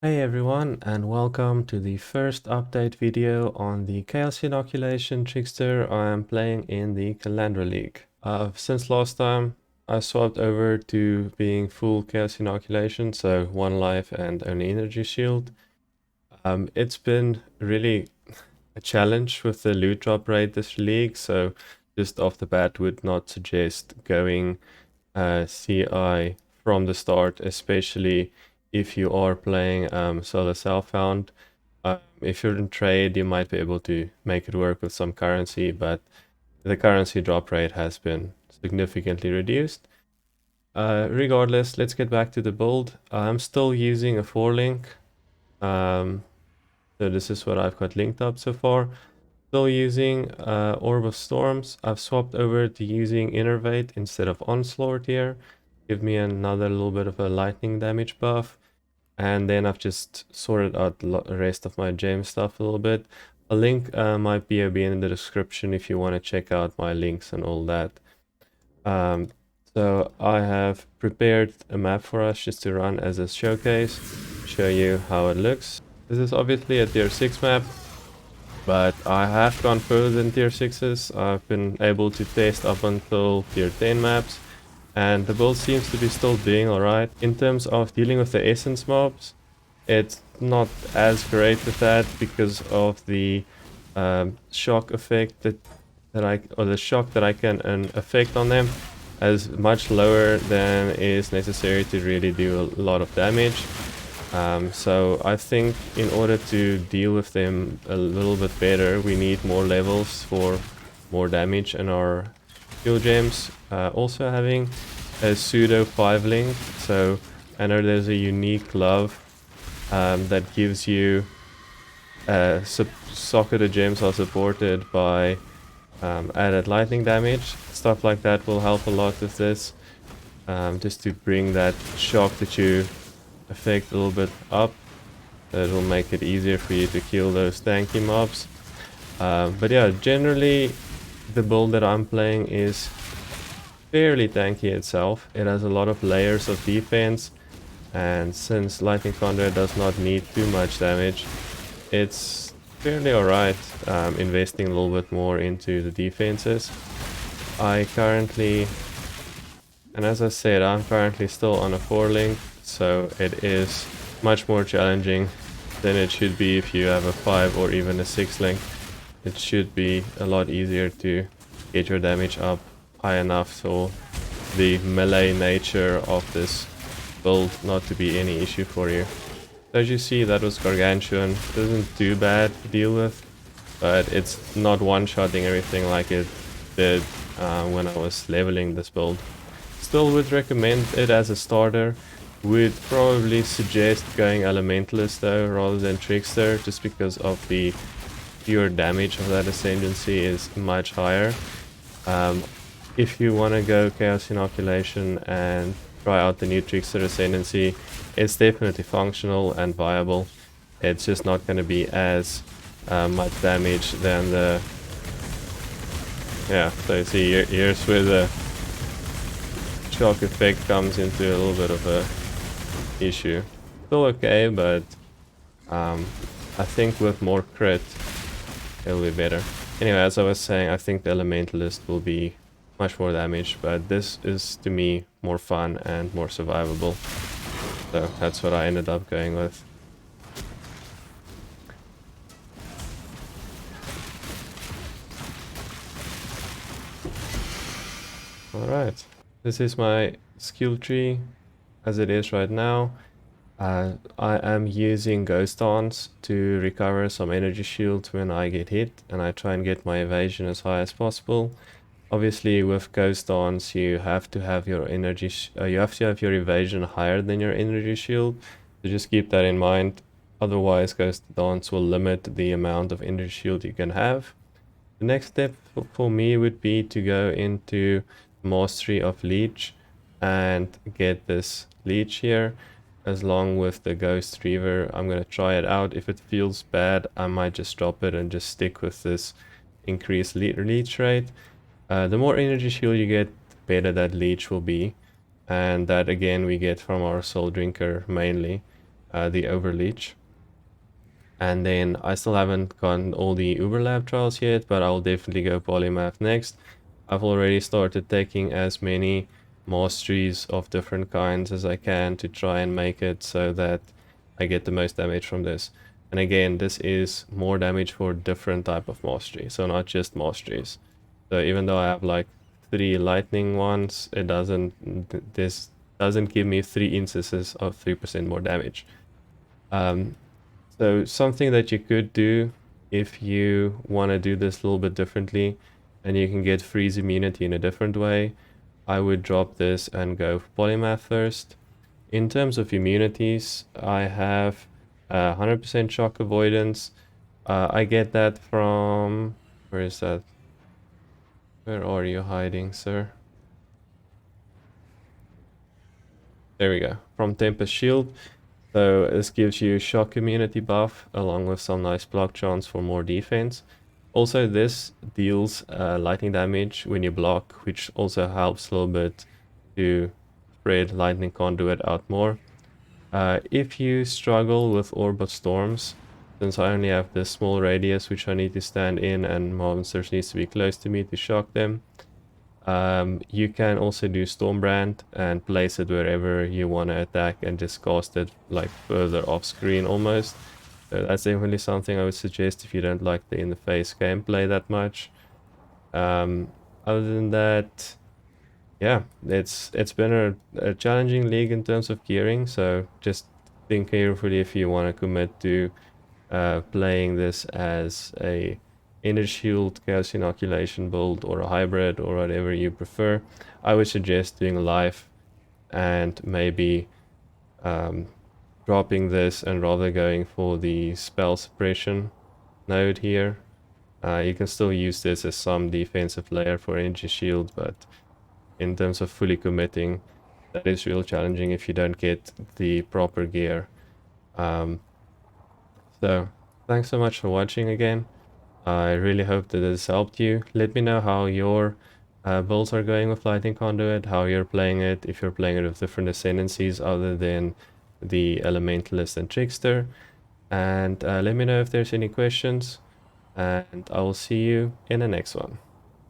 Hey everyone, and welcome to the first update video on the Chaos Inoculation Trickster I am playing in the Calandra League. Since last time, I swapped over to being full Chaos Inoculation, so 1 life and only energy shield. It's been really a challenge with the loot drop rate this league, so just off the bat would not suggest going CI from the start, especially if you are playing solo self-found. If you're in trade, you might be able to make it work with some currency, but the currency drop rate has been significantly reduced. Regardless, let's get back to the build. I'm still using a 4-link. So this is what I've got linked up so far. Still using Orb of Storms. I've swapped over to using Innervate instead of Onslaught here. Give me another little bit of a lightning damage buff. And then I've just sorted out the rest of my gem stuff a little bit. A link might be in the description if you want to check out my links and all that. So I have prepared a map for us just to run as a showcase, show you how it looks. This is obviously a tier 6 map, but I have gone further than tier 6s. I've been able to test up until tier 10 maps, and the build seems to be still doing alright. In terms of dealing with the essence mobs, it's not as great with that because of the shock effect the shock that I can affect on them is much lower than is necessary to really do a lot of damage. So I think in order to deal with them a little bit better, we need more levels for more damage in our skill gems. Also having a pseudo 5-link, so I know there's a unique glove that gives you socketed gems are supported by added lightning damage. Stuff like that will help a lot with this, just to bring that shock that you affect a little bit up. That will make it easier for you to kill those tanky mobs. But yeah, generally the build that I'm playing is fairly tanky itself. It has a lot of layers of defense, and since Lighting Conduit does not need too much damage, it's fairly alright investing a little bit more into the defenses. And as I said, I'm currently still on a 4-link, so it is much more challenging than it should be if you have a 5 or even a 6-link. It should be a lot easier to get your damage up high enough for the melee nature of this build not to be any issue for you. As you see, that was Gargantuan. It isn't too bad to deal with, but it's not one-shotting everything like it did when I was leveling this build. Still would recommend it as a starter. Would probably suggest going Elementalist though rather than Trickster, just because of the pure damage of that Ascendancy is much higher. If you want to go Chaos Inoculation and try out the new Trickster Ascendancy, it's definitely functional and viable. It's just not going to be as much damage than the... Yeah, so you see here's where the shock effect comes into a little bit of a issue. Still okay, but I think with more crit it'll be better. Anyway, as I was saying, I think the Elementalist will be much more damage, but this is to me more fun and more survivable. So that's what I ended up going with. Alright, this is my skill tree as it is right now. I am using Ghost Dance to recover some energy shields when I get hit, and I try and get my evasion as high as possible. Obviously with Ghost Dance you have to have your your evasion higher than your energy shield, so just keep that in mind. Otherwise Ghost Dance will limit the amount of energy shield you can have. The next step for me would be to go into Mastery of Leech and get this Leech here, as long with the Ghost Reaver. I'm going to try it out. If it feels bad, I might just drop it and just stick with this increased leech rate. The more energy shield you get, the better that leech will be, and that again we get from our Soul Drinker mainly. the overleach. And then I still haven't gotten all the Uber Lab trials yet, but I'll definitely go Polymath next. I've already started taking as many masteries of different kinds as I can to try and make it so that I get the most damage from this. And again, this is more damage for different type of mastery, so not just masteries. So even though I have like 3 lightning ones, this doesn't give me 3 instances of 3% more damage. So something that you could do if you want to do this a little bit differently and you can get freeze immunity in a different way, I would drop this and go for Polymath first. In terms of immunities, I have 100% shock avoidance. I get that from... Where is that? Where are you hiding, sir? There we go. From Tempest Shield. So this gives you shock immunity buff along with some nice block chance for more defense. Also, this deals lightning damage when you block, which also helps a little bit to spread Lightning Conduit out more. If you struggle with Orb of Storms, since I only have this small radius which I need to stand in and monsters needs to be close to me to shock them, you can also do Stormbrand and place it wherever you want to attack and just cast it like further off screen almost. So that's definitely something I would suggest if you don't like the in-the-face gameplay that much. Other than that, yeah, it's been a challenging league in terms of gearing, so just think carefully if you want to commit to playing this as a Inner Shield, Chaos Inoculation build, or a hybrid, or whatever you prefer. I would suggest doing live and maybe dropping this and rather going for the spell suppression node here. You can still use this as some defensive layer for Energy Shield, but in terms of fully committing, that is real challenging if you don't get the proper gear. So thanks so much for watching again. I really hope that this helped you. Let me know how your builds are going with Lighting Conduit, how you're playing it, if you're playing it with different ascendancies other than the Elementalist and Trickster. And let me know if there's any questions, and I will see you in the next one.